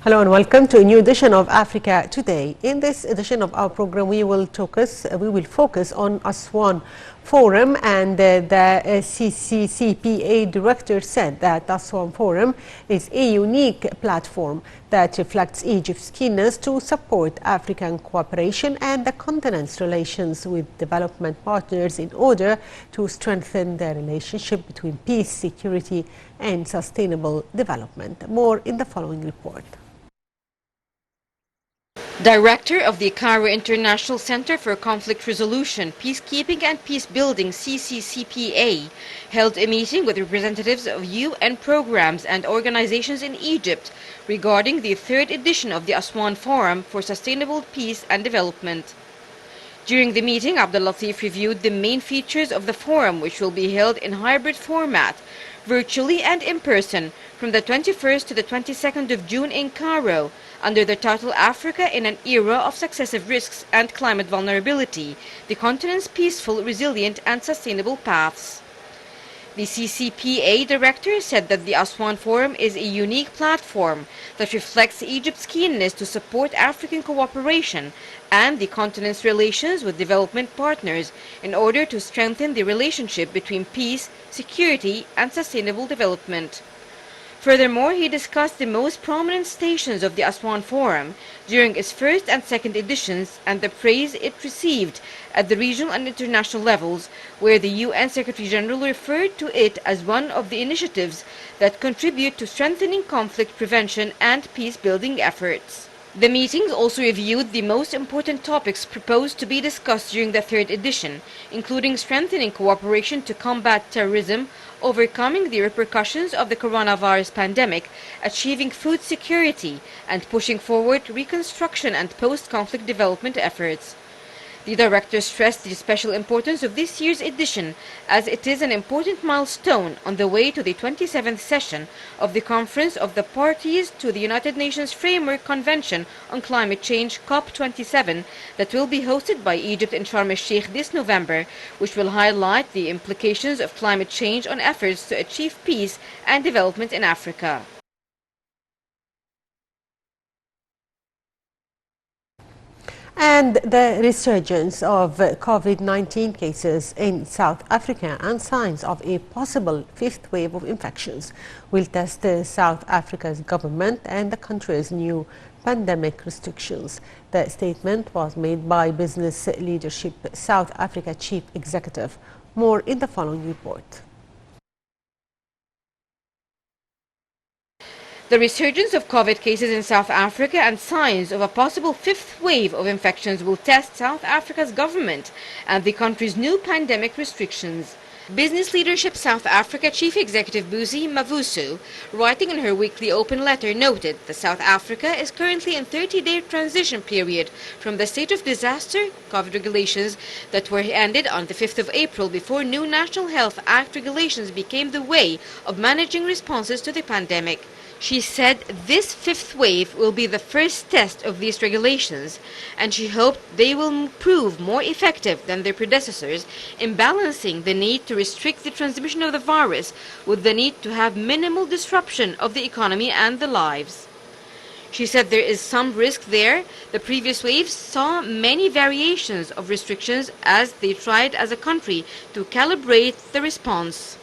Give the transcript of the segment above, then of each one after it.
Hello and welcome to a new edition of Africa Today. In this edition of our program, we will focus on Aswan Forum, and the CCCPA director said that Aswan Forum is a unique platform that reflects Egypt's keenness to support African cooperation and the continent's relations with development partners in order to strengthen the relationship between peace, security and sustainable development. More in the following report. Director of the Cairo International Center for Conflict Resolution, Peacekeeping and Peacebuilding (CCCPA) held a meeting with representatives of UN programs and organizations in Egypt regarding the third edition of the Aswan Forum for Sustainable Peace and Development. During the meeting, Abdel Latif reviewed the main features of the forum, which will be held in hybrid format, virtually and in person, from the 21st to the 22nd of June in Cairo, under the title Africa in an Era of Successive Risks and Climate Vulnerability, the continent's peaceful, resilient and sustainable paths. The CCPA director said that the Aswan Forum is a unique platform that reflects Egypt's keenness to support African cooperation and the continent's relations with development partners in order to strengthen the relationship between peace, security and sustainable development. Furthermore, he discussed the most prominent stations of the Aswan Forum during its first and second editions and the praise it received at the regional and international levels, where the UN Secretary General referred to it as one of the initiatives that contribute to strengthening conflict prevention and peace-building efforts. The meetings also reviewed the most important topics proposed to be discussed during the third edition, including strengthening cooperation to combat terrorism, overcoming the repercussions of the coronavirus pandemic, achieving food security, and pushing forward reconstruction and post-conflict development efforts. The director stressed the special importance of this year's edition, as it is an important milestone on the way to the 27th session of the Conference of the Parties to the United Nations Framework Convention on Climate Change COP27 that will be hosted by Egypt in Sharm el-Sheikh this November, which will highlight the implications of climate change on efforts to achieve peace and development in Africa. And the resurgence of COVID-19 cases in South Africa and signs of a possible fifth wave of infections will test South Africa's government and the country's new pandemic restrictions. The statement was made by Business Leadership South Africa Chief Executive. More in the following report. The resurgence of COVID cases in South Africa and signs of a possible fifth wave of infections will test South Africa's government and the country's new pandemic restrictions. Business Leadership South Africa Chief Executive Busi Mavuso, writing in her weekly open letter, noted that South Africa is currently in 30-day transition period from the state of disaster COVID regulations that were ended on the 5th of April before new National Health Act regulations became the way of managing responses to the pandemic. She said this fifth wave will be the first test of these regulations, and she hoped they will prove more effective than their predecessors in balancing the need to restrict the transmission of the virus with the need to have minimal disruption of the economy and the lives. She said there is some risk there. The previous waves saw many variations of restrictions as they tried as a country to calibrate the response.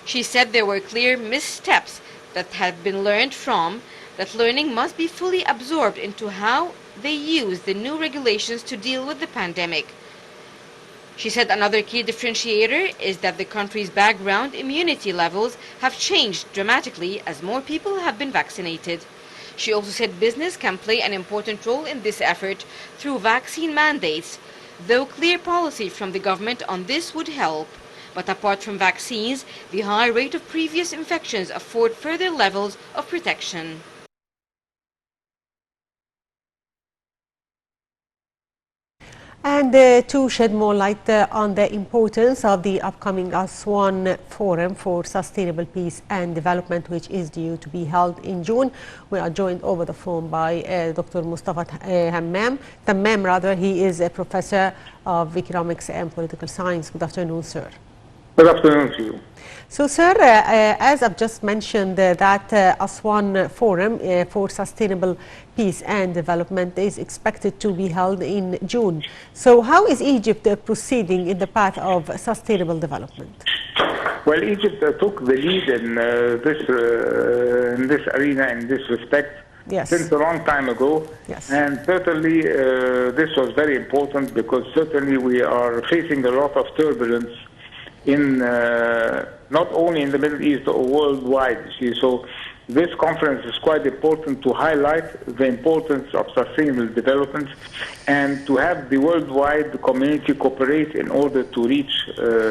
She said there were clear missteps that had been learned from, that learning must be fully absorbed into how they use the new regulations to deal with the pandemic. She said another key differentiator is that the country's background immunity levels have changed dramatically as more people have been vaccinated. She also said business can play an important role in this effort through vaccine mandates, though clear policy from the government on this would help. But apart from vaccines, the high rate of previous infections afford further levels of protection. And to shed more light on the importance of the upcoming Aswan Forum for Sustainable Peace and Development, which is due to be held in June, we are joined over the phone by Dr. Mustafa Tammam. He is a professor of economics and political science. Good afternoon, sir. Good afternoon to you. So, sir, as I've just mentioned, that Aswan Forum for Sustainable Peace and Development is expected to be held in June. So, how is Egypt proceeding in the path of sustainable development? Well, Egypt took the lead in this arena, in this respect, Yes. since a long time ago. Yes. And certainly this was very important because certainly we are facing a lot of turbulence in not only in the Middle East or worldwide. You see. So this conference is quite important to highlight the importance of sustainable development and to have the worldwide community cooperate in order to reach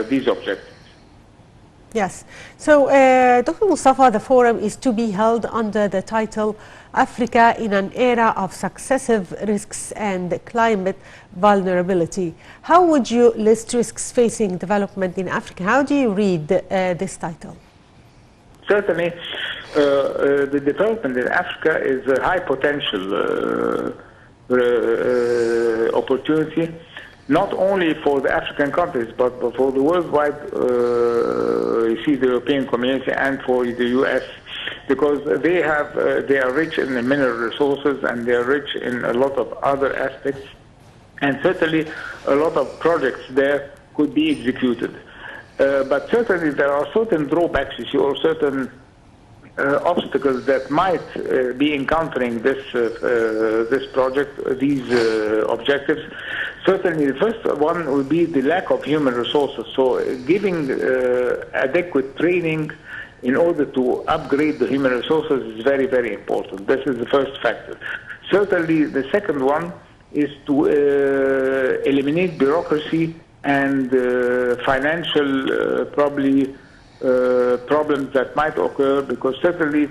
these objectives. Yes. So, Dr. Mustafa, the forum is to be held under the title Africa in an Era of Successive Risks and Climate Vulnerability. How would you list risks facing development in Africa? How do you read this title? Certainly, the development in Africa is a high potential opportunity, not only for the African countries, but for the worldwide, you see, the European community and for the U.S., because they are rich in the mineral resources and they are rich in a lot of other aspects, and certainly a lot of projects there could be executed. But certainly there are certain drawbacks, you see, or certain obstacles that might be encountering this project, these objectives. Certainly the first one would be the lack of human resources. So giving adequate training in order to upgrade the human resources is very, very important. This is the first factor. Certainly the second one is to eliminate bureaucracy and financial problems that might occur, because certainly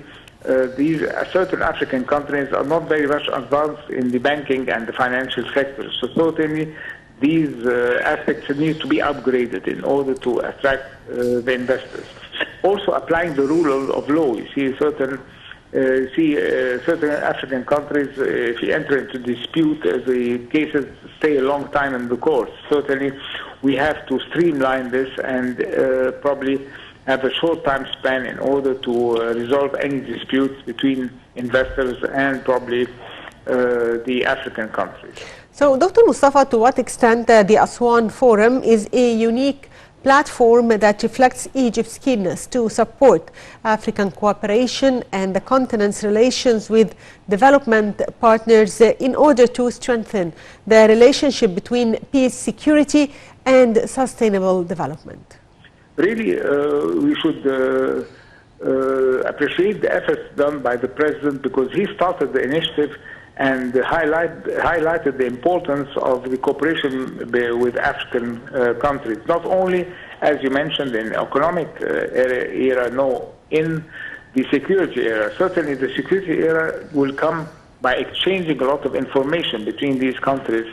these certain African countries are not very much advanced in the banking and the financial sector. So certainly these aspects need to be upgraded in order to attract the investors. Also applying the rule of law. You see, certain African countries, if you enter into dispute, the cases stay a long time in the courts. Certainly we have to streamline this and probably have a short time span in order to resolve any disputes between investors and probably the African countries. So, Dr. Mustafa, to what extent the Aswan Forum is a unique platform that reflects Egypt's keenness to support African cooperation and the continent's relations with development partners in order to strengthen the relationship between peace, security, and sustainable development? Really, we should appreciate the efforts done by the President, because he started the initiative and highlighted the importance of the cooperation with African countries, not only, as you mentioned, in economic era, no, in the security era. Certainly the security era will come by exchanging a lot of information between these countries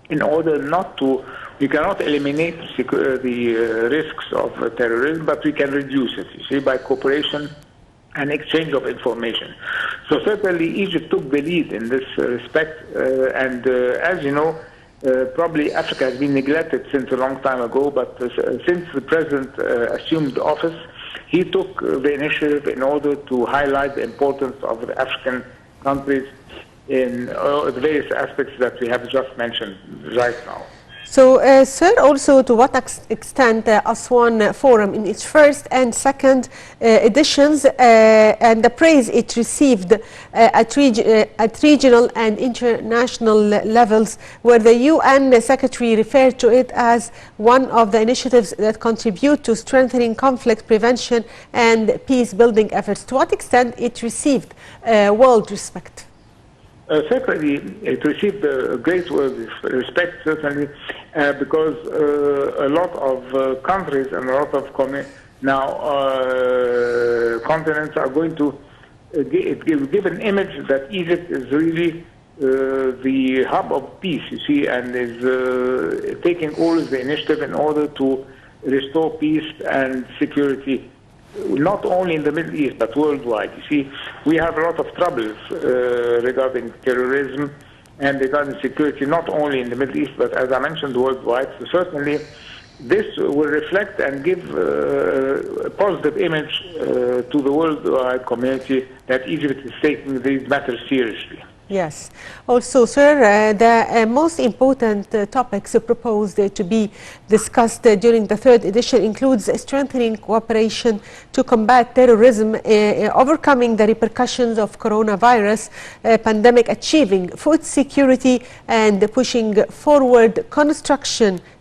in order not to, we cannot eliminate the risks of terrorism, but we can reduce it, you see, by cooperation and exchange of information. So certainly Egypt took the lead in this respect, and as you know, probably Africa has been neglected since a long time ago, but since the President assumed office, he took the initiative in order to highlight the importance of the African countries in the various aspects that we have just mentioned right now. So, sir, also to what extent Aswan Forum in its first and second editions and the praise it received at regional and international levels, where the UN Secretary referred to it as one of the initiatives that contribute to strengthening conflict prevention and peace-building efforts. To what extent it received world respect? Certainly, it received a great respect, certainly, because a lot of countries and a lot of continents are going to give an image that Egypt is really the hub of peace, you see, and is taking all the initiative in order to restore peace and security, not only in the Middle East, but worldwide. You see, we have a lot of troubles regarding terrorism and regarding security, not only in the Middle East, but as I mentioned, worldwide. So certainly, this will reflect and give a positive image to the worldwide community that Egypt is taking these matters seriously. Yes. Also, sir, the most important topics proposed to be discussed during the third edition includes strengthening cooperation to combat terrorism, overcoming the repercussions of coronavirus pandemic, achieving food security, and pushing forward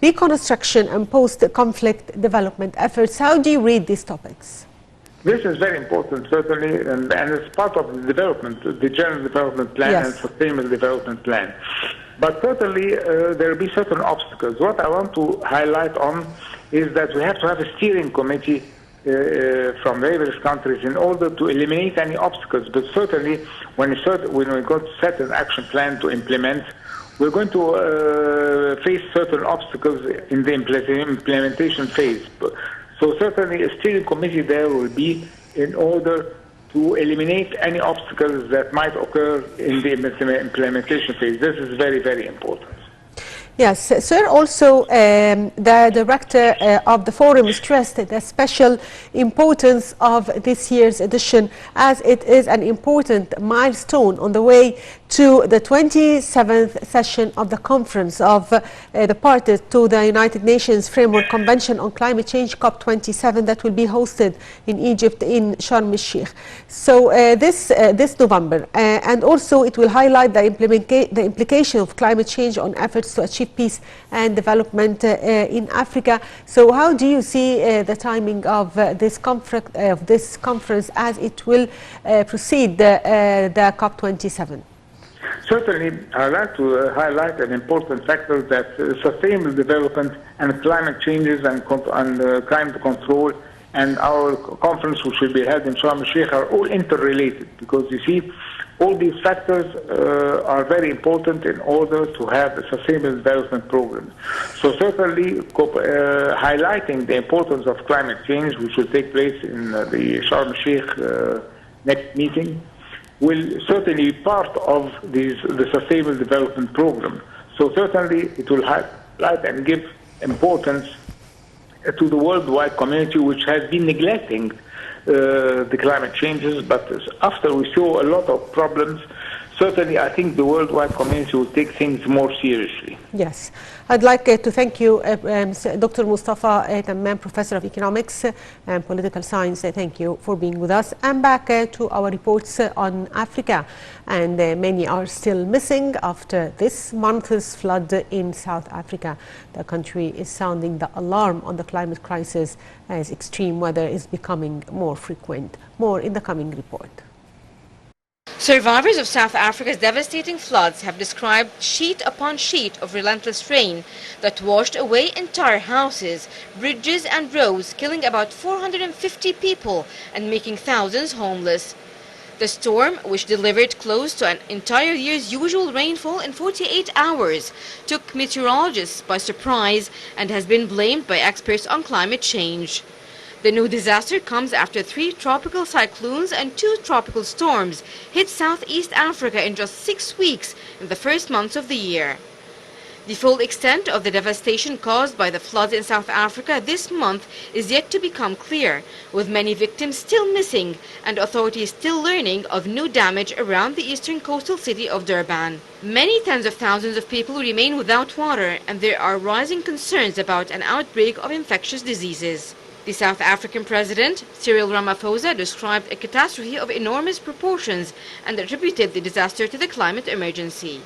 reconstruction and post-conflict development efforts. How do you read these topics? This is very important, certainly, and it's part of the development, the General Development Plan and Sustainable Development Plan. But certainly, there will be certain obstacles. What I want to highlight on is that we have to have a steering committee from various countries in order to eliminate any obstacles. But certainly, when we got to set an action plan to implement, we're going to face certain obstacles in the implementation phase. So certainly a steering committee there will be in order to eliminate any obstacles that might occur in the implementation phase. This is very, very important. Yes, sir. Also, the director of the forum stressed the special importance of this year's edition, as it is an important milestone on the way to the 27th session of the conference of the parties to the United Nations Framework Convention on Climate Change, COP27, that will be hosted in Egypt in Sharm el-Sheikh. So this November, and also it will highlight the implication of climate change on efforts to achieve peace and development in Africa. So how do you see the timing of this conference as it will precede the COP27? Certainly, I'd like to highlight an important factor that sustainable development and climate changes and climate control and our conference, which will be held in Sharm el-Sheikh, are all interrelated, because you see, all these factors are very important in order to have a sustainable development program. So certainly highlighting the importance of climate change, which will take place in the Sharm el-Sheikh next meeting, will certainly be part of the sustainable development program. So certainly it will highlight and give importance to the worldwide community, which has been neglecting the climate changes, but after we saw a lot of problems, certainly I think the worldwide community will take things more seriously. Yes. I'd like to thank you, Dr. Mustafa Tammam, Professor of Economics and Political Science. Thank you for being with us. And back to our reports on Africa. And many are still missing after this month's flood in South Africa. The country is sounding the alarm on the climate crisis as extreme weather is becoming more frequent. More in the coming report. Survivors of South Africa's devastating floods have described sheet upon sheet of relentless rain that washed away entire houses, bridges and roads, killing about 450 people and making thousands homeless. The storm, which delivered close to an entire year's usual rainfall in 48 hours, took meteorologists by surprise and has been blamed by experts on climate change. The new disaster comes after 3 tropical cyclones and 2 tropical storms hit Southeast Africa in just 6 weeks in the first months of the year. The full extent of the devastation caused by the floods in South Africa this month is yet to become clear, with many victims still missing and authorities still learning of new damage around the eastern coastal city of Durban. Many tens of thousands of people remain without water, and there are rising concerns about an outbreak of infectious diseases. The South African President, Cyril Ramaphosa, described a catastrophe of enormous proportions and attributed the disaster to the climate emergency.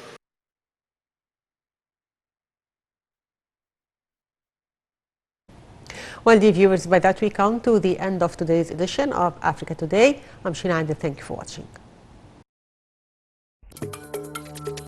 Well, dear viewers, by that we come to the end of today's edition of Africa Today. I'm Sheena Adil. Thank you for watching.